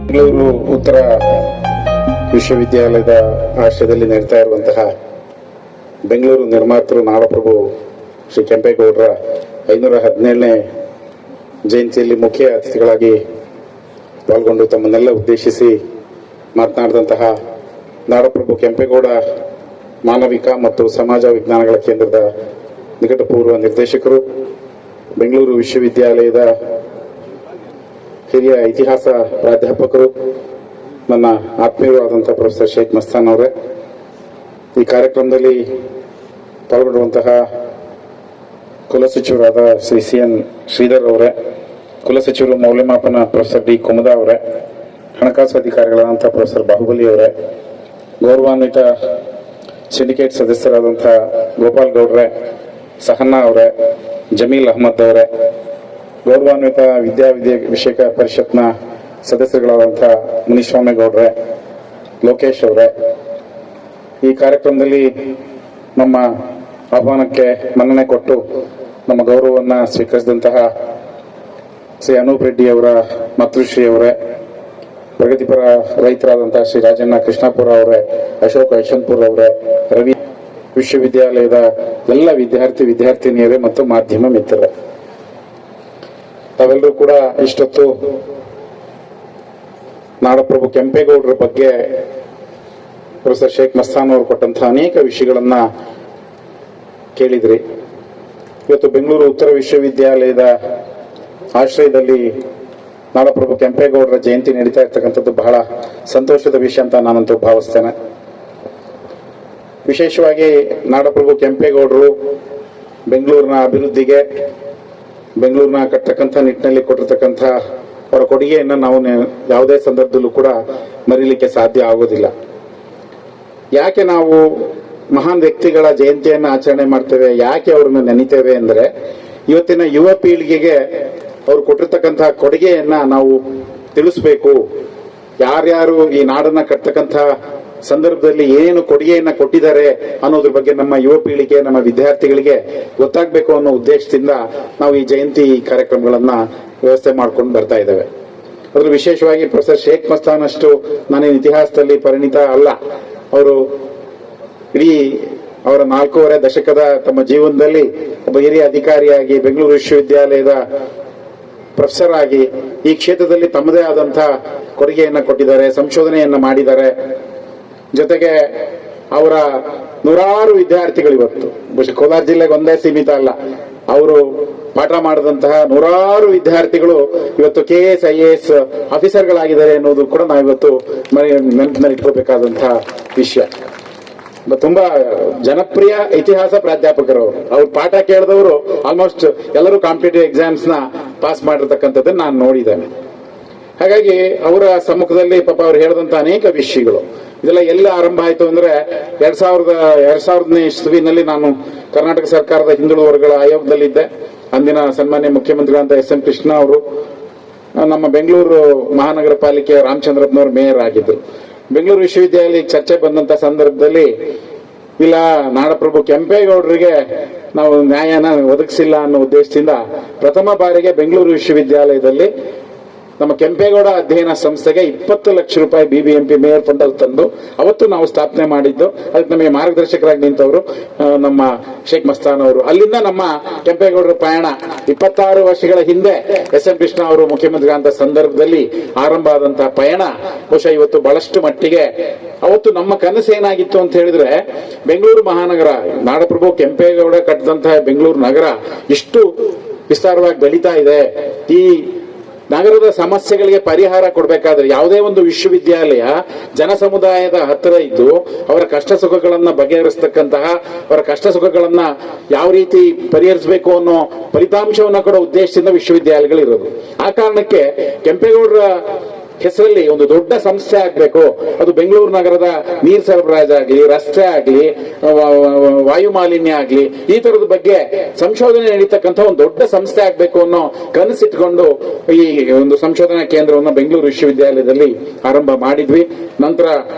ಬೆಂಗಳೂರು ಉತ್ತರ ವಿಶ್ವವಿದ್ಯಾಲಯದ ಆಶ್ರಯದಲ್ಲಿ ನಡೀತಾ ಇರುವಂತಹ ಬೆಂಗಳೂರು ನಿರ್ಮಾತೃ ನಾಡಪ್ರಭು ಶ್ರೀ ಕೆಂಪೇಗೌಡರ 517ನೇ ಜಯಂತಿಯಲ್ಲಿ ಮುಖ್ಯ ಅತಿಥಿಗಳಾಗಿ ಪಾಲ್ಗೊಂಡು ತಮ್ಮನ್ನೆಲ್ಲ ಉದ್ದೇಶಿಸಿ ಮಾತನಾಡಿದಂತಹ ನಾಡಪ್ರಭು ಕೆಂಪೇಗೌಡ ಮಾನವಿಕ ಮತ್ತು ಸಮಾಜ ವಿಜ್ಞಾನಗಳ ಕೇಂದ್ರದ ನಿಕಟಪೂರ್ವ ನಿರ್ದೇಶಕರು, ಬೆಂಗಳೂರು ವಿಶ್ವವಿದ್ಯಾಲಯದ ಹಿರಿಯ ಇತಿಹಾಸ ಪ್ರಾಧ್ಯಾಪಕರು, ನನ್ನ ಆತ್ಮೀಯರಾದಂತಹ ಪ್ರೊಫೆಸರ್ ಶೇಖ್ ಮಸ್ತಾನ್ ಅವರೇ, ಈ ಕಾರ್ಯಕ್ರಮದಲ್ಲಿ ಪಾಲ್ಗೊಂಡಿರುವಂತಹ ಕುಲಸಚಿವರಾದ ಶ್ರೀ CN ಶ್ರೀಧರ್ ಅವರೇ, ಕುಲಸಚಿವರು ಮೌಲ್ಯಮಾಪನ ಪ್ರೊಫೆಸರ್ ಡಿ ಕುಮುದಾ ಅವರೇ, ಹಣಕಾಸು ಅಧಿಕಾರಿಗಳಾದಂತಹ ಪ್ರೊಫೆಸರ್ ಬಾಹುಬಲಿ ಅವರೇ, ಗೌರವಾನ್ವಿತ ಸಿಂಡಿಕೇಟ್ ಸದಸ್ಯರಾದಂತಹ ಗೋಪಾಲ್ ಗೌಡ್ರೆ, ಸಹನಾ ಅವರೇ, ಜಮೀಲ್ ಅಹಮದ್ ಅವರೇ, ಗೌರವಾನ್ವಿತ ವಿಷಯಕ ಪರಿಷತ್ನ ಸದಸ್ಯರುಗಳಾದಂತಹ ಮುನಿಸ್ವಾಮಿ ಗೌಡ್ರೆ, ಲೋಕೇಶ್ ಅವರೇ, ಈ ಕಾರ್ಯಕ್ರಮದಲ್ಲಿ ನಮ್ಮ ಆಹ್ವಾನಕ್ಕೆ ಮನ್ನಣೆ ಕೊಟ್ಟು ನಮ್ಮ ಗೌರವವನ್ನು ಸ್ವೀಕರಿಸಿದಂತಹ ಶ್ರೀ ಅನೂಪ್ ರೆಡ್ಡಿ ಅವರ ಮಾತೃಶ್ರೀ ಅವರೇ, ಪ್ರಗತಿಪರ ರೈತರಾದಂತಹ ಶ್ರೀ ರಾಜಣ್ಣ ಕೃಷ್ಣಾಪುರ ಅವರೇ, ಅಶೋಕ್ ಯಶವಂತಪುರ ಅವರೇ, ರವಿ ವಿಶ್ವವಿದ್ಯಾಲಯದ ಎಲ್ಲ ವಿದ್ಯಾರ್ಥಿನಿಯರೇ ಮತ್ತು ಮಾಧ್ಯಮ ಮಿತ್ರರೇ, ತಾವೆಲ್ಲರೂ ಕೂಡ ಇಷ್ಟೊತ್ತು ನಾಡಪ್ರಭು ಕೆಂಪೇಗೌಡರ ಬಗ್ಗೆ ಪ್ರೊಫೆಸರ್ ಶೇಖ್ ಮಸ್ತಾನ್ ಅವರು ಕೊಟ್ಟಂತಹ ಅನೇಕ ವಿಷಯಗಳನ್ನ ಕೇಳಿದ್ರಿ. ಇವತ್ತು ಬೆಂಗಳೂರು ಉತ್ತರ ವಿಶ್ವವಿದ್ಯಾಲಯದ ಆಶ್ರಯದಲ್ಲಿ ನಾಡಪ್ರಭು ಕೆಂಪೇಗೌಡರ ಜಯಂತಿ ನಡೀತಾ ಇರ್ತಕ್ಕಂಥದ್ದು ಬಹಳ ಸಂತೋಷದ ವಿಷಯ ಅಂತ ನಾನಂತೂ ಭಾವಿಸ್ತೇನೆ. ವಿಶೇಷವಾಗಿ ನಾಡಪ್ರಭು ಕೆಂಪೇಗೌಡರು ಬೆಂಗಳೂರಿನ ಅಭಿವೃದ್ಧಿಗೆ, ಬೆಂಗಳೂರಿನ ಕಟ್ಟತಕ್ಕಂಥ ನಿಟ್ಟಿನಲ್ಲಿ ಕೊಟ್ಟಿರ್ತಕ್ಕಂಥ ಅವರ ಕೊಡುಗೆಯನ್ನು ನಾವು ಯಾವುದೇ ಸಂದರ್ಭದಲ್ಲೂ ಕೂಡ ಮರೀಲಿಕ್ಕೆ ಸಾಧ್ಯ ಆಗೋದಿಲ್ಲ. ಯಾಕೆ ನಾವು ಮಹಾನ್ ವ್ಯಕ್ತಿಗಳ ಜಯಂತಿಯನ್ನು ಆಚರಣೆ ಮಾಡ್ತೇವೆ, ಯಾಕೆ ಅವ್ರನ್ನ ನೆನಿತೇವೆ ಅಂದರೆ, ಇವತ್ತಿನ ಯುವ ಪೀಳಿಗೆಗೆ ಅವ್ರು ಕೊಟ್ಟಿರ್ತಕ್ಕಂತಹ ಕೊಡುಗೆಯನ್ನ ನಾವು ತಿಳಿಸ್ಬೇಕು. ಯಾರ್ಯಾರು ಈ ನಾಡನ್ನ ಕಟ್ಟತಕ್ಕಂಥ ಸಂದರ್ಭದಲ್ಲಿ ಏನು ಕೊಡುಗೆಯನ್ನ ಕೊಟ್ಟಿದ್ದಾರೆ ಅನ್ನೋದ್ರ ಬಗ್ಗೆ ನಮ್ಮ ಯುವ ಪೀಳಿಗೆ, ನಮ್ಮ ವಿದ್ಯಾರ್ಥಿಗಳಿಗೆ ಗೊತ್ತಾಗಬೇಕು ಅನ್ನೋ ಉದ್ದೇಶದಿಂದ ನಾವು ಈ ಜಯಂತಿ ಕಾರ್ಯಕ್ರಮಗಳನ್ನ ವ್ಯವಸ್ಥೆ ಮಾಡ್ಕೊಂಡು ಬರ್ತಾ ಇದ್ದೇವೆ. ಅದ್ರ ವಿಶೇಷವಾಗಿ ಪ್ರೊಫೆಸರ್ ಶೇಖ್ ಮಸ್ತಾನ್ ಅಷ್ಟು ನಾನೇನು ಇತಿಹಾಸದಲ್ಲಿ ಪರಿಣಿತ ಅಲ್ಲ. ಅವರು ಇಡೀ ಅವರ 4.5 ದಶಕದ ತಮ್ಮ ಜೀವನದಲ್ಲಿ ಒಬ್ಬ ಹಿರಿಯ ಅಧಿಕಾರಿಯಾಗಿ, ಬೆಂಗಳೂರು ವಿಶ್ವವಿದ್ಯಾಲಯದ ಪ್ರೊಫೆಸರ್ ಆಗಿ ಈ ಕ್ಷೇತ್ರದಲ್ಲಿ ತಮ್ಮದೇ ಆದಂತಹ ಕೊಡುಗೆಯನ್ನ ಕೊಟ್ಟಿದ್ದಾರೆ, ಸಂಶೋಧನೆಯನ್ನ ಮಾಡಿದ್ದಾರೆ. ಜೊತೆಗೆ ಅವರ ನೂರಾರು ವಿದ್ಯಾರ್ಥಿಗಳು ಇವತ್ತು ಕೋಲಾರ ಜಿಲ್ಲೆಗೆ ಒಂದೇ ಸೀಮಿತ ಅಲ್ಲ, ಅವರು ಪಾಠ ಮಾಡಿದಂತಹ ನೂರಾರು ವಿದ್ಯಾರ್ಥಿಗಳು ಇವತ್ತು KS IAS ಆಫೀಸರ್ಗಳಾಗಿದ್ದಾರೆ ಅನ್ನೋದು ಕೂಡ ನಾವಿವತ್ತು ನೆನಪಿನಲ್ಲಿ ಇಟ್ಕೋಬೇಕಾದಂತಹ ವಿಷಯ. ತುಂಬಾ ಜನಪ್ರಿಯ ಇತಿಹಾಸ ಪ್ರಾಧ್ಯಾಪಕರು ಅವ್ರ ಪಾಠ ಕೇಳಿದವರು ಆಲ್ಮೋಸ್ಟ್ ಎಲ್ಲರೂ ಕಾಂಪಿಟೇಟಿವ್ ಎಕ್ಸಾಮ್ಸ್ ನ ಪಾಸ್ ಮಾಡಿರ್ತಕ್ಕಂಥದ್ದನ್ನ ನಾನು ನೋಡಿದ್ದೇನೆ. ಹಾಗಾಗಿ ಅವರ ಸಮ್ಮುಖದಲ್ಲಿ ಪಾಪ ಅವ್ರು ಹೇಳಿದಂತ ಅನೇಕ ವಿಷಯಗಳು ಇದೆಲ್ಲ ಎಲ್ಲ ಆರಂಭ ಆಯ್ತು ಅಂದ್ರೆ 2000ನೇ ಇಸ್ವಿನಲ್ಲಿ ನಾನು ಕರ್ನಾಟಕ ಸರ್ಕಾರದ ಹಿಂದುಳಿದ ವರ್ಗಗಳ ಆಯೋಗದಲ್ಲಿದ್ದೆ. ಅಂದಿನ ಸನ್ಮಾನ್ಯ ಮುಖ್ಯಮಂತ್ರಿಗಳಂತ SM ಕೃಷ್ಣ ಅವರು ನಮ್ಮ ಬೆಂಗಳೂರು ಮಹಾನಗರ ಪಾಲಿಕೆಯ ರಾಮಚಂದ್ರಪ್ಪನವರು ಮೇಯರ್ ಆಗಿದ್ರು. ಬೆಂಗಳೂರು ವಿಶ್ವವಿದ್ಯಾಲಯಕ್ಕೆ ಚರ್ಚೆ ಬಂದಂತ ಸಂದರ್ಭದಲ್ಲಿ ಇಲ್ಲ, ನಾಡಪ್ರಭು ಕೆಂಪೇಗೌಡರಿಗೆ ನಾವು ನ್ಯಾಯನ ಒದಗಿಸಿಲ್ಲ ಅನ್ನೋ ಉದ್ದೇಶದಿಂದ ಪ್ರಥಮ ಬಾರಿಗೆ ಬೆಂಗಳೂರು ವಿಶ್ವವಿದ್ಯಾಲಯದಲ್ಲಿ ನಮ್ಮ ಕೆಂಪೇಗೌಡ ಅಧ್ಯಯನ ಸಂಸ್ಥೆಗೆ 20 ಲಕ್ಷ ರೂಪಾಯಿ BBMP ಮೇಯರ್ ಫಂಡ್ ಅಲ್ಲಿ ತಂದು ಅವತ್ತು ನಾವು ಸ್ಥಾಪನೆ ಮಾಡಿದ್ದು. ಅದಕ್ಕೆ ನಮಗೆ ಮಾರ್ಗದರ್ಶಕರಾಗಿ ನಿಂತವರು ನಮ್ಮ ಶೇಖ್ ಮಸ್ತಾನ್ ಅವರು. ಅಲ್ಲಿಂದ ನಮ್ಮ ಕೆಂಪೇಗೌಡರ ಪಯಣ 26 ವರ್ಷಗಳ ಹಿಂದೆ SM ಕೃಷ್ಣ ಅವರು ಮುಖ್ಯಮಂತ್ರಿ ಅಂತ ಸಂದರ್ಭದಲ್ಲಿ ಆರಂಭ ಆದಂತಹ ಪಯಣ ಬಹುಶಃ ಇವತ್ತು ಬಹಳಷ್ಟು ಮಟ್ಟಿಗೆ, ಅವತ್ತು ನಮ್ಮ ಕನಸು ಏನಾಗಿತ್ತು ಅಂತ ಹೇಳಿದ್ರೆ, ಬೆಂಗಳೂರು ಮಹಾನಗರ, ನಾಡಪ್ರಭು ಕೆಂಪೇಗೌಡ ಕಟ್ಟಿದಂತಹ ಬೆಂಗಳೂರು ನಗರ ಇಷ್ಟು ವಿಸ್ತಾರವಾಗಿ ಬೆಳೀತಾ ಇದೆ. ಈ ನಗರದ ಸಮಸ್ಯೆಗಳಿಗೆ ಪರಿಹಾರ ಕೊಡಬೇಕಾದ್ರೆ ಯಾವುದೇ ಒಂದು ವಿಶ್ವವಿದ್ಯಾಲಯ ಜನ ಸಮುದಾಯದ ಹತ್ತಿರ ಇದ್ದು ಅವರ ಕಷ್ಟ ಸುಖಗಳನ್ನ ಬಗೆಹರಿಸತಕ್ಕಂತಹ, ಅವರ ಕಷ್ಟ ಸುಖಗಳನ್ನ ಯಾವ ರೀತಿ ಪರಿಹರಿಸಬೇಕು ಅನ್ನೋ ಫಲಿತಾಂಶವನ್ನ ಕೊಡೋ ಉದ್ದೇಶದಿಂದ ವಿಶ್ವವಿದ್ಯಾಲಯಗಳಿರೋದು. ಆ ಕಾರಣಕ್ಕೆ ಕೆಂಪೇಗೌಡರ ಹೆಸರಲ್ಲಿ ಒಂದು ದೊಡ್ಡ ಸಂಸ್ಥೆ ಆಗ್ಬೇಕು. ಅದು ಬೆಂಗಳೂರು ನಗರದ ನೀರು ಸರಬರಾಜಾಗ್ಲಿ, ರಸ್ತೆ ಆಗ್ಲಿ, ವಾಯು ಮಾಲಿನ್ಯ ಆಗ್ಲಿ, ಈ ತರದ ಬಗ್ಗೆ ಸಂಶೋಧನೆ ನಡೀತಕ್ಕಂಥ ಒಂದು ದೊಡ್ಡ ಸಂಸ್ಥೆ ಆಗ್ಬೇಕು ಅನ್ನೋ ಕನಸಿಟ್ಕೊಂಡು ಈ ಒಂದು ಸಂಶೋಧನಾ ಕೇಂದ್ರವನ್ನು ಬೆಂಗಳೂರು ವಿಶ್ವವಿದ್ಯಾಲಯದಲ್ಲಿ ಆರಂಭ ಮಾಡಿದ್ವಿ. ನಂತರ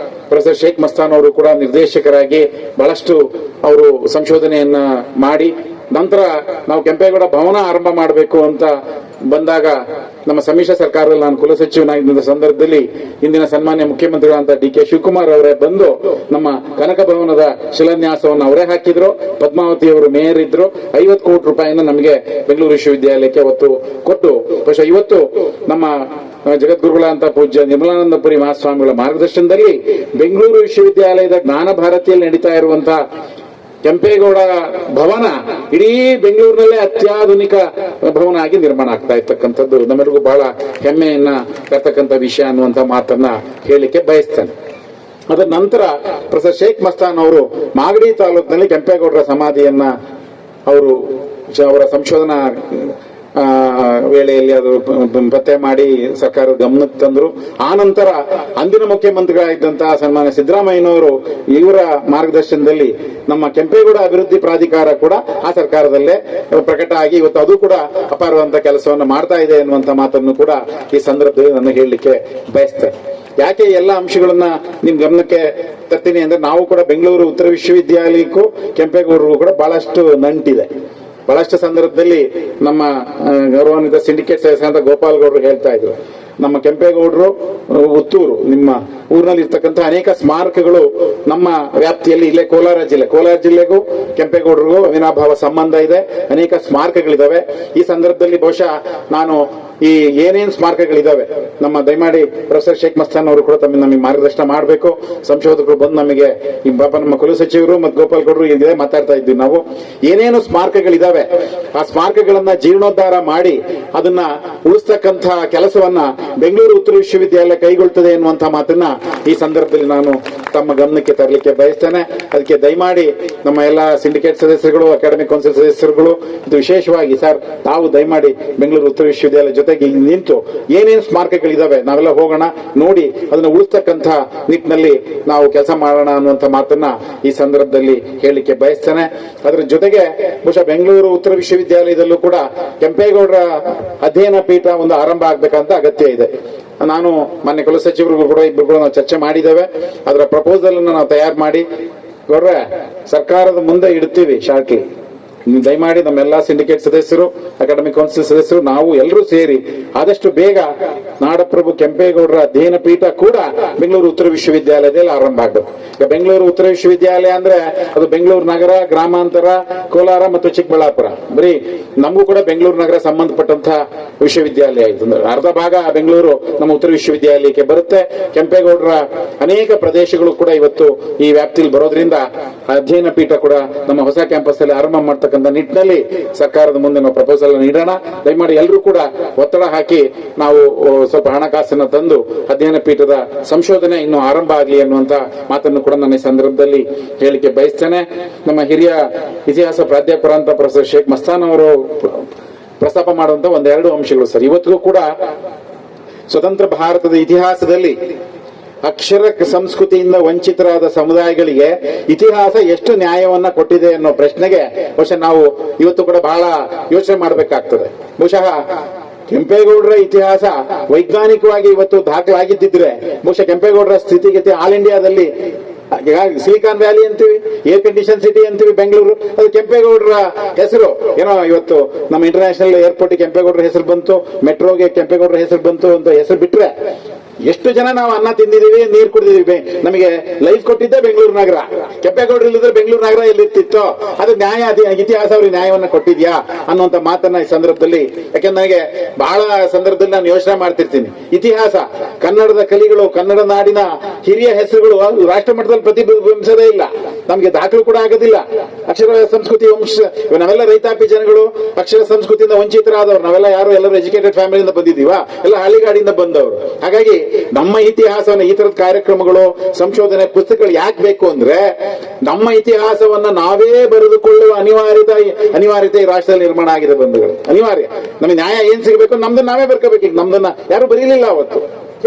ಪ್ರೊಫೆಸರ್ ಶೇಖ್ ಮಸ್ತಾನ್ ಅವರು ಕೂಡ ನಿರ್ದೇಶಕರಾಗಿ ಬಹಳಷ್ಟು ಅವರು ಸಂಶೋಧನೆಯನ್ನ ಮಾಡಿ, ನಂತರ ನಾವು ಕೆಂಪೇಗೌಡ ಭವನ ಆರಂಭ ಮಾಡಬೇಕು ಅಂತ ಬಂದಾಗ ನಮ್ಮ ಸಮ್ಮಿಶ್ರ ಸರ್ಕಾರದಲ್ಲಿ ನಾನು ಕುಲಸಚಿವನಾಗಿದ್ದ ಸಂದರ್ಭದಲ್ಲಿ ಇಂದಿನ ಸನ್ಮಾನ್ಯ ಮುಖ್ಯಮಂತ್ರಿಗಳಂತ ಡಿ ಕೆ ಶಿವಕುಮಾರ್ ಅವರೇ ಬಂದು ನಮ್ಮ ಕನಕ ಭವನದ ಶಿಲಾನ್ಯಾಸವನ್ನು ಅವರೇ ಹಾಕಿದ್ರು. ಪದ್ಮಾವತಿ ಅವರು ಮೇಯರ್ ಇದ್ರು. 50 ಕೋಟಿ ರೂಪಾಯಿನ ನಮಗೆ ಬೆಂಗಳೂರು ವಿಶ್ವವಿದ್ಯಾಲಯಕ್ಕೆ ಅವತ್ತು ಕೊಟ್ಟು ಬಹುಶಃ ಇವತ್ತು ನಮ್ಮ ಜಗದ್ಗುರುಗಳ ಅಂತ ಪೂಜ್ಯ ನಿರ್ಮಲಾನಂದಪುರಿ ಮಹಾಸ್ವಾಮಿಗಳ ಮಾರ್ಗದರ್ಶನದಲ್ಲಿ ಬೆಂಗಳೂರು ವಿಶ್ವವಿದ್ಯಾಲಯದ ಜ್ಞಾನ ಭಾರತಿಯಲ್ಲಿ ನಡೀತಾ ಇರುವಂತಹ ಕೆಂಪೇಗೌಡ ಭವನ ಇಡೀ ಬೆಂಗಳೂರಿನಲ್ಲೇ ಅತ್ಯಾಧುನಿಕ ಭವನ ಆಗಿ ನಿರ್ಮಾಣ ಆಗ್ತಾ ಇರ್ತಕ್ಕಂಥದ್ದು ನಮ್ಮೆಲ್ಲರಿಗೂ ಬಹಳ ಹೆಮ್ಮೆಯನ್ನ ತರ್ತಕ್ಕಂಥ ವಿಷಯ ಅನ್ನುವಂಥ ಮಾತನ್ನ ಹೇಳಲಿಕ್ಕೆ ಬಯಸ್ತೇನೆ. ಅದರ ನಂತರ ಪ್ರೊಫೆಸರ್ ಶೇಖ್ ಮಸ್ತಾನ್ ಅವರು ಮಾಗಡಿ ತಾಲೂಕಿನಲ್ಲಿ ಕೆಂಪೇಗೌಡರ ಸಮಾಧಿಯನ್ನ ಅವರು ಅವರ ಸಂಶೋಧನಾ ವೇಳೆಯಲ್ಲಿ ಅದು ಪತ್ತೆ ಮಾಡಿ ಸರ್ಕಾರದ ಗಮನಕ್ಕೆ ತಂದ್ರು. ಆ ನಂತರ ಅಂದಿನ ಮುಖ್ಯಮಂತ್ರಿಗಳಾಗಿದ್ದಂತಹ ಸನ್ಮಾನ್ಯ ಸಿದ್ದರಾಮಯ್ಯನವರು ಇವರ ಮಾರ್ಗದರ್ಶನದಲ್ಲಿ ನಮ್ಮ ಕೆಂಪೇಗೌಡ ಅಭಿವೃದ್ಧಿ ಪ್ರಾಧಿಕಾರ ಕೂಡ ಆ ಸರ್ಕಾರದಲ್ಲೇ ಪ್ರಕಟ ಆಗಿ ಇವತ್ತು ಅದು ಕೂಡ ಅಪಾರವಾದಂತಹ ಕೆಲಸವನ್ನು ಮಾಡ್ತಾ ಇದೆ ಎನ್ನುವಂತ ಮಾತನ್ನು ಕೂಡ ಈ ಸಂದರ್ಭದಲ್ಲಿ ನಾನು ಹೇಳಲಿಕ್ಕೆ ಬಯಸ್ತೇನೆ. ಯಾಕೆ ಎಲ್ಲ ಅಂಶಗಳನ್ನ ನಿಮ್ ಗಮನಕ್ಕೆ ತರ್ತೀನಿ ಅಂದ್ರೆ ನಾವು ಕೂಡ ಬೆಂಗಳೂರು ಉತ್ತರ ವಿಶ್ವವಿದ್ಯಾಲಯಕ್ಕೂ ಕೆಂಪೇಗೌಡರಿಗೂ ಕೂಡ ಬಹಳಷ್ಟು ನಂಟಿದೆ. ಬಹಳಷ್ಟು ಸಂದರ್ಭದಲ್ಲಿ ನಮ್ಮ ಗೌರವಾನ್ವಿತ ಸಿಂಡಿಕೇಟ್ ಸದಸ್ಯರಾದ ಗೋಪಾಲ್ ಗೌಡರು ಹೇಳ್ತಾ ಇದ್ರು, ನಮ್ಮ ಕೆಂಪೇಗೌಡರು ಉತ್ತೂರು ನಿಮ್ಮ ಊರಿನಲ್ಲಿ ಇರ್ತಕ್ಕಂಥ ಅನೇಕ ಸ್ಮಾರಕಗಳು ನಮ್ಮ ವ್ಯಾಪ್ತಿಯಲ್ಲಿ ಇಲ್ಲೇ ಕೋಲಾರ ಜಿಲ್ಲೆಗೂ ಕೆಂಪೇಗೌಡರಿಗೂ ಅವಿನಾಭಾವ ಸಂಬಂಧ ಇದೆ. ಅನೇಕ ಸ್ಮಾರಕಗಳಿದಾವೆ. ಈ ಸಂದರ್ಭದಲ್ಲಿ ಬಹುಶಃ ನಾನು ಈ ಏನೇನು ಸ್ಮಾರಕಗಳಿದಾವೆ ನಮ್ಮ ದಯಮಾಡಿ ಪ್ರೊಫೆಸರ್ ಶೇಖ್ ಮಸ್ತಾನ್ ಅವರು ಕೂಡ ನಮಗೆ ಮಾರ್ಗದರ್ಶನ ಮಾಡಬೇಕು. ಸಂಶೋಧಕರು ಬಂದು ನಮಗೆ ಈ ಪಾಪ ನಮ್ಮ ಕುಲಸಚಿವರು ಮತ್ತು ಗೋಪಾಲ್ ಗೌಡರು ಇದೇ ಮಾತಾಡ್ತಾ ಇದ್ವಿ. ನಾವು ಏನೇನು ಸ್ಮಾರಕಗಳಿದಾವೆ ಆ ಸ್ಮಾರಕಗಳನ್ನ ಜೀರ್ಣೋದ್ಧಾರ ಮಾಡಿ ಅದನ್ನ ಉಳಿಸ್ತಕ್ಕಂಥ ಕೆಲಸವನ್ನ ಬೆಂಗಳೂರು ಉತ್ತರ ವಿಶ್ವವಿದ್ಯಾಲಯ ಕೈಗೊಳ್ತದೆ ಎನ್ನುವಂತಹ ಮಾತನ್ನ ಈ ಸಂದರ್ಭದಲ್ಲಿ ನಾನು ತಮ್ಮ ಗಮನಕ್ಕೆ ತರಲಿಕ್ಕೆ ಬಯಸ್ತೇನೆ. ಅದಕ್ಕೆ ದಯಮಾಡಿ ನಮ್ಮ ಎಲ್ಲ ಸಿಂಡಿಕೇಟ್ ಸದಸ್ಯರುಗಳು, ಅಕಾಡೆಮಿಕ್ ಕೌನ್ಸಿಲ್ ಸದಸ್ಯರುಗಳು, ಇದು ವಿಶೇಷವಾಗಿ ಸರ್ ತಾವು ದಯಮಾಡಿ ಬೆಂಗಳೂರು ಉತ್ತರ ವಿಶ್ವವಿದ್ಯಾಲಯ ಜೊತೆಗೆ ನಿಂತು ಏನೇನು ಸ್ಮಾರಕಗಳಿದಾವೆ ನಾವೆಲ್ಲ ಹೋಗೋಣ, ನೋಡಿ ಅದನ್ನ ಉಳಿಸ್ತಕ್ಕಂಥ ನಿಟ್ಟಿನಲ್ಲಿ ನಾವು ಕೆಲಸ ಮಾಡೋಣ ಅನ್ನುವಂಥ ಮಾತನ್ನ ಈ ಸಂದರ್ಭದಲ್ಲಿ ಹೇಳಲಿಕ್ಕೆ ಬಯಸ್ತೇನೆ. ಅದರ ಜೊತೆಗೆ ಬಹುಶಃ ಬೆಂಗಳೂರು ಉತ್ತರ ವಿಶ್ವವಿದ್ಯಾಲಯದಲ್ಲೂ ಕೂಡ ಕೆಂಪೇಗೌಡರ ಅಧ್ಯಯನ ಪೀಠ ಒಂದು ಆರಂಭ ಆಗ್ಬೇಕಂತ ಅಗತ್ಯ ಇದೆ. ನಾನು ಮಾನ್ಯ ಕುಲಸಚಿವರಿಗೂ ಕೂಡ ಇಬ್ಬರು ಕೂಡ ನಾವು ಚರ್ಚೆ ಮಾಡಿದ್ದೇವೆ. ಅದರ ಪ್ರಪೋಸಲ್ ಅನ್ನು ನಾವು ತಯಾರು ಮಾಡಿ ಗೌಡ್ರೆ ಸರ್ಕಾರದ ಮುಂದೆ ಇಡ್ತೀವಿ ಶಾರ್ಟ್ಲಿ. ನೀವು ದಯಮಾಡಿ ನಮ್ಮೆಲ್ಲಾ ಸಿಂಡಿಕೇಟ್ ಸದಸ್ಯರು, ಅಕಾಡೆಮಿಕ್ ಕೌನ್ಸಿಲ್ ಸದಸ್ಯರು, ನಾವು ಎಲ್ಲರೂ ಸೇರಿ ಆದಷ್ಟು ಬೇಗ ನಾಡಪ್ರಭು ಕೆಂಪೇಗೌಡರ ಅಧ್ಯಯನ ಪೀಠ ಕೂಡ ಬೆಂಗಳೂರು ಉತ್ತರ ವಿಶ್ವವಿದ್ಯಾಲಯದಲ್ಲಿ ಆರಂಭ ಆಗಬೇಕು. ಈಗ ಬೆಂಗಳೂರು ಉತ್ತರ ವಿಶ್ವವಿದ್ಯಾಲಯ ಅಂದ್ರೆ ಅದು ಬೆಂಗಳೂರು ನಗರ, ಗ್ರಾಮಾಂತರ, ಕೋಲಾರ ಮತ್ತು ಚಿಕ್ಕಬಳ್ಳಾಪುರ, ಬರೀ ನಮಗೂ ಕೂಡ ಬೆಂಗಳೂರು ನಗರ ಸಂಬಂಧಪಟ್ಟಂತಹ ವಿಶ್ವವಿದ್ಯಾಲಯ ಇದು. ಅರ್ಧ ಭಾಗ ಬೆಂಗಳೂರು ನಮ್ಮ ಉತ್ತರ ವಿಶ್ವವಿದ್ಯಾಲಯಕ್ಕೆ ಬರುತ್ತೆ. ಕೆಂಪೇಗೌಡರ ಅನೇಕ ಪ್ರದೇಶಗಳು ಕೂಡ ಇವತ್ತು ಈ ವ್ಯಾಪ್ತಿಯಲ್ಲಿ ಬರೋದ್ರಿಂದ ಅಧ್ಯಯನ ಪೀಠ ಕೂಡ ನಮ್ಮ ಹೊಸ ಕ್ಯಾಂಪಸ್ ಅಲ್ಲಿ ಆರಂಭ ಮಾಡ್ತಕ್ಕಂಥ ನಿಟ್ಟಿನಲ್ಲಿ ಸರ್ಕಾರದ ಮುಂದೆ ನಾವು ಪ್ರಪೋಸಲ್ ನೀಡೋಣ. ದಯಮಾಡಿ ಎಲ್ಲರೂ ಕೂಡ ಒತ್ತಡ ಹಾಕಿ ನಾವು ಸ್ವಲ್ಪ ಹಣಕಾಸನ್ನು ತಂದು ಅಧ್ಯಯನ ಪೀಠದ ಸಂಶೋಧನೆ ಇನ್ನು ಆರಂಭ ಆಗಲಿ ಅನ್ನುವಂತ ಮಾತನ್ನು ಕೂಡ ನಾನು ಈ ಸಂದರ್ಭದಲ್ಲಿ ಹೇಳಿಕೆ ಬಯಸ್ತೇನೆ. ನಮ್ಮ ಹಿರಿಯ ಇತಿಹಾಸ ಪ್ರಾಧ್ಯಾಪಕರಂತ ಪ್ರೊಫೆಸರ್ ಶೇಖ್ ಮಸ್ತಾನ್ ಅವರು ಪ್ರಸ್ತಾಪ ಮಾಡುವಂತ ಒಂದೆರಡು ಅಂಶಗಳು ಸರ್. ಇವತ್ತಿಗೂ ಕೂಡ ಸ್ವತಂತ್ರ ಭಾರತದ ಇತಿಹಾಸದಲ್ಲಿ ಅಕ್ಷರ ಸಂಸ್ಕೃತಿಯಿಂದ ವಂಚಿತರಾದ ಸಮುದಾಯಗಳಿಗೆ ಇತಿಹಾಸ ಎಷ್ಟು ನ್ಯಾಯವನ್ನ ಕೊಟ್ಟಿದೆ ಅನ್ನೋ ಪ್ರಶ್ನೆಗೆ ಬಹುಶಃ ನಾವು ಇವತ್ತು ಕೂಡ ಬಹಳ ಯೋಚನೆ ಮಾಡಬೇಕಾಗ್ತದೆ. ಬಹುಶಃ ಕೆಂಪೇಗೌಡರ ಇತಿಹಾಸ ವೈಜ್ಞಾನಿಕವಾಗಿ ಇವತ್ತು ದಾಖಲಾಗಿದ್ದಿದ್ರೆ ಬಹುಶಃ ಕೆಂಪೇಗೌಡರ ಸ್ಥಿತಿಗತಿ ಆಲ್ ಇಂಡಿಯಾದಲ್ಲಿ ಸಿಲಿಕಾನ್ ವ್ಯಾಲಿ ಅಂತೀವಿ, ಏರ್ ಕಂಡೀಷನ್ ಸಿಟಿ ಅಂತೀವಿ ಬೆಂಗಳೂರು, ಅದು ಕೆಂಪೇಗೌಡರ ಹೆಸರು. ಏನೋ ಇವತ್ತು ನಮ್ಮ ಇಂಟರ್ನ್ಯಾಷನಲ್ ಏರ್ಪೋರ್ಟ್ ಕೆಂಪೇಗೌಡರ ಹೆಸರು ಬಂತು, ಮೆಟ್ರೋಗೆ ಕೆಂಪೇಗೌಡರ ಹೆಸರು ಬಂತು ಅಂತ ಹೆಸರು ಬಿಟ್ರೆ ಎಷ್ಟು ಜನ ನಾವು ಅನ್ನ ತಿಂದಿದೀವಿ, ನೀರು ಕುಡಿದಿದ್ದೀವಿ. ನಮಗೆ ಲೈಫ್ ಕೊಟ್ಟಿದ್ದೆ ಬೆಂಗಳೂರು ನಗರ. ಕೆಂಪೇಗೌಡರು ಇಲ್ಲದ್ರೆ ಬೆಂಗಳೂರು ನಗರ ಎಲ್ಲಿರ್ತಿತ್ತೋ ಅದು ನ್ಯಾಯ, ಇತಿಹಾಸ ಅವ್ರಿಗೆ ನ್ಯಾಯವನ್ನ ಕೊಟ್ಟಿದ್ಯಾ ಅನ್ನುವಂತ ಮಾತನ್ನ ಈ ಸಂದರ್ಭದಲ್ಲಿ, ಯಾಕೆಂದ್ರೆ ನನಗೆ ಬಹಳ ಸಂದರ್ಭದಲ್ಲಿ ನಾನು ಯೋಚನೆ ಮಾಡ್ತಿರ್ತೀನಿ. ಇತಿಹಾಸ, ಕನ್ನಡದ ಕಲಿಗಳು, ಕನ್ನಡ ನಾಡಿನ ಹಿರಿಯ ಹೆಸರುಗಳು ರಾಷ್ಟ್ರ ಮಟ್ಟದಲ್ಲಿ ಪ್ರತಿಬಿಂಬಿಸದೇ ಇಲ್ಲ, ನಮ್ಗೆ ದಾಖಲು ಕೂಡ ಆಗೋದಿಲ್ಲ. ಅಕ್ಷರ ಸಂಸ್ಕೃತಿ ವಂಶ, ನಾವೆಲ್ಲ ರೈತಾಪಿ ಜನಗಳು, ಅಕ್ಷರ ಸಂಸ್ಕೃತಿಯಿಂದ ವಂಚಿತರಾದವರು ನಾವೆಲ್ಲ. ಯಾರು ಎಲ್ಲರೂ ಎಜುಕೇಟೆಡ್ ಫ್ಯಾಮಿಲಿಯಿಂದ ಬಂದಿದೀವ, ಎಲ್ಲ ಹಳ್ಳಿಗಾಡಿಂದ ಬಂದವರು. ಹಾಗಾಗಿ ನಮ್ಮ ಇತಿಹಾಸವನ್ನ ಈ ತರದ ಕಾರ್ಯಕ್ರಮಗಳು, ಸಂಶೋಧನೆ ಪುಸ್ತಕಗಳು ಯಾಕೆ ಬೇಕು ಅಂದ್ರೆ ನಮ್ಮ ಇತಿಹಾಸವನ್ನ ನಾವೇ ಬರೆದುಕೊಳ್ಳುವ ಅನಿವಾರ್ಯತೆ ಈ ರಾಷ್ಟ್ರದಲ್ಲಿ ನಿರ್ಮಾಣ ಆಗಿದೆ ಬಂಧುಗಳು. ಅನಿವಾರ್ಯ. ನಮಗೆ ನ್ಯಾಯ ಏನ್ ಸಿಗಬೇಕು ನಮ್ದನ್ನ ನಾವೇ ಬರ್ಕೋಬೇಕು. ಈಗ ನಮ್ದನ್ನ ಯಾರು ಬರೀಲಿಲ್ಲ ಅವತ್ತು.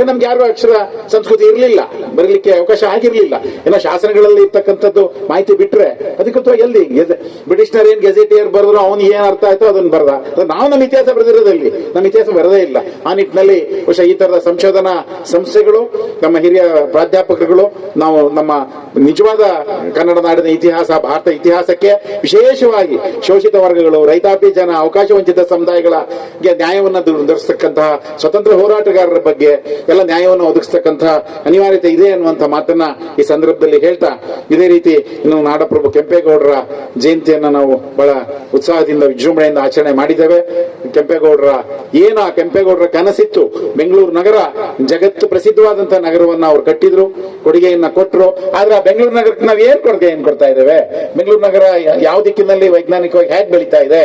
ನಮ್ಗೆ ಯಾರು ಅಕ್ಷರ ಸಂಸ್ಕೃತಿ ಇರಲಿಲ್ಲ, ಬರಲಿಕ್ಕೆ ಅವಕಾಶ ಆಗಿರ್ಲಿಲ್ಲ. ಏನೋ ಶಾಸನಗಳಲ್ಲಿ ಇರ್ತಕ್ಕಂಥದ್ದು ಮಾಹಿತಿ ಬಿಟ್ರೆ ಅಧಿಕೃತವಾಗಿ ಎಲ್ಲಿ ಬ್ರಿಟಿಷ್ನರ್ ಏನ್ ಗೆಜೆಟಿಯರ್ ಬರೆದ್ರು ಅವನು ಏನ್ ಅರ್ಥ ಆಯ್ತೋ ಅದನ್ನ ಬರದ. ನಾವು ನಮ್ಮ ಇತಿಹಾಸ ಬರೆದಿರೋದಲ್ಲಿ ನಮ್ಮ ಇತಿಹಾಸ ಬರದೇ ಇಲ್ಲ. ಆ ನಿಟ್ಟಿನಲ್ಲಿ ಬಹುಶಃ ಈ ತರದ ಸಂಶೋಧನಾ ಸಂಸ್ಥೆಗಳು, ನಮ್ಮ ಹಿರಿಯ ಪ್ರಾಧ್ಯಾಪಕರುಗಳು, ನಾವು ನಮ್ಮ ನಿಜವಾದ ಕನ್ನಡ ನಾಡಿನ ಇತಿಹಾಸ, ಭಾರತ ಇತಿಹಾಸಕ್ಕೆ ವಿಶೇಷವಾಗಿ ಶೋಷಿತ ವರ್ಗಗಳು, ರೈತಾಪಿ ಜನ, ಅವಕಾಶ ವಂಚಿತ ಸಮುದಾಯಗಳಿಗೆ ನ್ಯಾಯವನ್ನು ದೊರಕಿಸ್ತಕ್ಕಂತಹ ಸ್ವತಂತ್ರ ಹೋರಾಟಗಾರರ ಬಗ್ಗೆ ಎಲ್ಲ ನ್ಯಾಯವನ್ನು ಒದಗಿಸ್ತಕ್ಕಂತಹ ಅನಿವಾರ್ಯತೆ ಇದೆ ಅನ್ನುವಂಥ ಮಾತನ್ನ ಈ ಸಂದರ್ಭದಲ್ಲಿ ಹೇಳ್ತಾ, ಇದೇ ರೀತಿ ಇನ್ನು ನಾಡಪ್ರಭು ಕೆಂಪೇಗೌಡರ ಜಯಂತಿಯನ್ನ ನಾವು ಬಹಳ ಉತ್ಸಾಹದಿಂದ ವಿಜೃಂಭಣೆಯಿಂದ ಆಚರಣೆ ಮಾಡಿದ್ದೇವೆ. ಕೆಂಪೇಗೌಡರ ಕನಸಿತ್ತು, ಬೆಂಗಳೂರು ನಗರ ಜಗತ್ತು ಪ್ರಸಿದ್ಧವಾದಂತಹ ನಗರವನ್ನ ಅವ್ರು ಕಟ್ಟಿದ್ರು, ಕೊಡುಗೆಯನ್ನ ಕೊಟ್ಟರು. ಆದ್ರೆ ಆ ಬೆಂಗಳೂರು ನಗರಕ್ಕೆ ನಾವು ಏನ್ ಕೊಡ್ತಾ ಇದ್ದೇವೆ, ಬೆಂಗಳೂರು ನಗರ ಯಾವ ದಿಕ್ಕಿನಲ್ಲಿ ವೈಜ್ಞಾನಿಕವಾಗಿ ಹೇಗೆ ಬೆಳೀತಾ ಇದೆ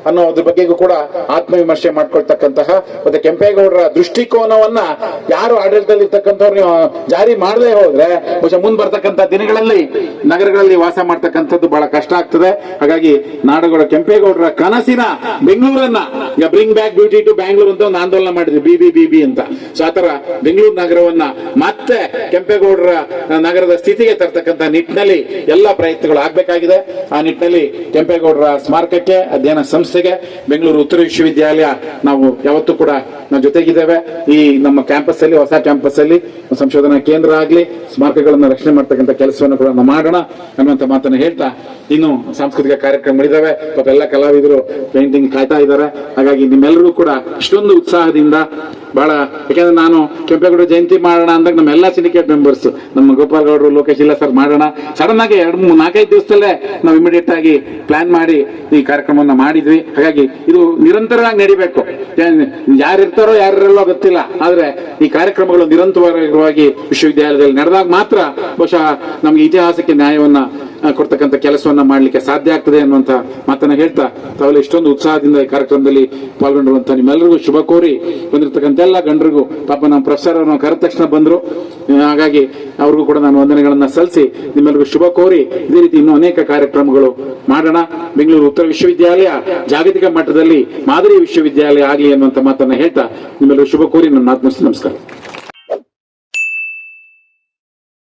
ಅನ್ನೋದ್ರ ಬಗ್ಗೆಗೂ ಕೂಡ ಆತ್ಮವಿಮರ್ಶೆ ಮಾಡ್ಕೊಳ್ತಕ್ಕಂತಹ ಮತ್ತೆ ಕೆಂಪೇಗೌಡರ ದೃಷ್ಟಿಕೋನವನ್ನ ಯಾರು ಆಡಳಿತದಲ್ಲಿರ್ತಕ್ಕಂಥವ್ರು ಜಾರಿ ಮಾಡದೆ ಹೋದ್ರೆ ಬಹುಶಃ ಮುಂದೆ ಬರ್ತಕ್ಕಂಥ ದಿನಗಳಲ್ಲಿ ನಗರಗಳಲ್ಲಿ ವಾಸ ಮಾಡ್ತಕ್ಕಂಥದ್ದು ಬಹಳ ಕಷ್ಟ ಆಗ್ತದೆ. ಹಾಗಾಗಿ ನಾಡಗೌಡ ಕೆಂಪೇಗೌಡರ ಕನಸಿನ ಬೆಂಗಳೂರನ್ನ ಈಗ bring back beauty to Bangalore ಅಂತ ಒಂದು ಆಂದೋಲನ ಮಾಡಿದ್ವಿ, BBBB ಅಂತ. ಸೊ ಆತರ ಬೆಂಗಳೂರು ನಗರವನ್ನ ಮತ್ತೆ ಕೆಂಪೇಗೌಡರ ನಗರದ ಸ್ಥಿತಿಗೆ ತರ್ತಕ್ಕಂಥ ನಿಟ್ಟಿನಲ್ಲಿ ಎಲ್ಲ ಪ್ರಯತ್ನಗಳು ಆಗ್ಬೇಕಾಗಿದೆ. ಆ ನಿಟ್ಟಿನಲ್ಲಿ ಕೆಂಪೇಗೌಡರ ಸ್ಮಾರಕಕ್ಕೆ, ಅಧ್ಯಯನ ಸಂಸ್ಥೆಗೆ, ಬೆಂಗಳೂರು ಉತ್ತರ ವಿಶ್ವವಿದ್ಯಾಲಯ ನಾವು ಯಾವತ್ತೂ ಕೂಡ ನಾವು ಜೊತೆಗಿದ್ದೇವೆ. ಈ ನಮ್ಮ ಕ್ಯಾಂಪಸ್ ಅಲ್ಲಿ, ಹೊಸ ಕ್ಯಾಂಪಸ್ ಅಲ್ಲಿ ಸಂಶೋಧನಾ ಕೇಂದ್ರ ಆಗ್ಲಿ, ಸ್ಮಾರಕಗಳನ್ನು ರಕ್ಷಣೆ ಮಾಡ್ತಕ್ಕಂಥ ಕೆಲಸವನ್ನು ಕೂಡ ನಾವು ಮಾಡೋಣ ಅನ್ನುವಂಥ ಮಾತನ್ನು ಹೇಳ್ತಾ, ಇನ್ನು ಸಾಂಸ್ಕೃತಿಕ ಕಾರ್ಯಕ್ರಮಗಳಿದ್ದಾವೆ. ಪಾಪ ಎಲ್ಲ ಕಲಾವಿದರು ಪೇಂಟಿಂಗ್ ಕಾಯ್ತಾ ಇದ್ದಾರೆ. ಹಾಗಾಗಿ ನಿಮ್ಮೆಲ್ಲರಿಗೂ ಕೂಡ ಇಷ್ಟೊಂದು ಉತ್ಸಾಹದಿಂದ ಬಹಳ, ಯಾಕಂದ್ರೆ ನಾನು ಕೆಂಪೇಗೌಡ ಜಯಂತಿ ಮಾಡೋಣ ಅಂದಾಗ ನಮ್ಮೆಲ್ಲ ಸಿಂಡಿಕೇಟ್ ಮೆಂಬರ್ಸ್, ನಮ್ಮ ಗೋಪಾಲ್ ಗೌಡರು, ಲೋಕೇಶ್ ಇಲ್ಲ ಸರ್ ಮಾಡೋಣ, ಸಡನ್ ಆಗಿ 4-5 ದಿವಸದಲ್ಲೇ ನಾವು ಇಮಿಡಿಯೇಟ್ ಆಗಿ ಪ್ಲಾನ್ ಮಾಡಿ ಈ ಕಾರ್ಯಕ್ರಮವನ್ನ ಮಾಡಿದ್ವಿ. ಹಾಗಾಗಿ ಇದು ನಿರಂತರವಾಗಿ ನಡಿಬೇಕು. ಯಾರಿರ್ತಾರೋ ಯಾರಿರಲ್ಲೋ ಗೊತ್ತಿಲ್ಲ, ಆದ್ರೆ ಈ ಕಾರ್ಯಕ್ರಮಗಳು ನಿರಂತರವಾಗಿ ವಿಶ್ವವಿದ್ಯಾಲಯದಲ್ಲಿ ನಡೆದಾಗ ಮಾತ್ರ ಬಹುಶಃ ನಮ್ಗೆ ಇತಿಹಾಸಕ್ಕೆ ನ್ಯಾಯವನ್ನ ಕೊಡ್ತಕ್ಕಂಥ ಕೆಲಸವನ್ನ ಮಾಡ್ಲಿಕ್ಕೆ ಸಾಧ್ಯ ಆಗ್ತದೆ ಅನ್ನುವಂತ ಮಾತನ್ನ ಹೇಳ್ತಾ, ತಾವೆಲ್ಲ ಇಷ್ಟೊಂದು ಉತ್ಸಾಹದಿಂದ ಈ ಕಾರ್ಯಕ್ರಮದಲ್ಲಿ ಪಾಲ್ಗೊಂಡಿರುವಂತ ನಿಮ್ಮೆಲ್ಲರಿಗೂ ಶುಭ ಕೋರಿ, ಬಂದಿರತಕ್ಕಂಥ ಎಲ್ಲ ಗಣ್ಯರಿಗೂ, ಪಾಪ ನಮ್ಮ ಪ್ರೊಫೆಸರ್ ಅವ್ರನ್ನ ಕರೆದ ತಕ್ಷಣ ಬಂದ್ರು, ಹಾಗಾಗಿ ಅವ್ರಿಗೂ ಕೂಡ ನಾನು ವಂದನೆಗಳನ್ನ ಸಲ್ಲಿಸಿ ನಿಮ್ಮೆಲ್ಲರಿಗೂ ಶುಭ ಕೋರಿ, ಇದೇ ರೀತಿ ಇನ್ನೂ ಅನೇಕ ಕಾರ್ಯಕ್ರಮಗಳು ಮಾಡೋಣ. ಬೆಂಗಳೂರು ಉತ್ತರ ವಿಶ್ವವಿದ್ಯಾಲಯ ಜಾಗತಿಕ ಮಟ್ಟದಲ್ಲಿ ಮಾದರಿ ವಿಶ್ವವಿದ್ಯಾಲಯ ಆಗಲಿ ಅನ್ನುವಂತ ಮಾತನ್ನ ಹೇಳ್ತಾ ನಿಮ್ಮೆಲ್ಲರಿಗೂ ಶುಭ ಕೋರಿ ನನ್ನ ಮಾತು ಮುಗಿಸಿ ನಮಸ್ಕಾರ.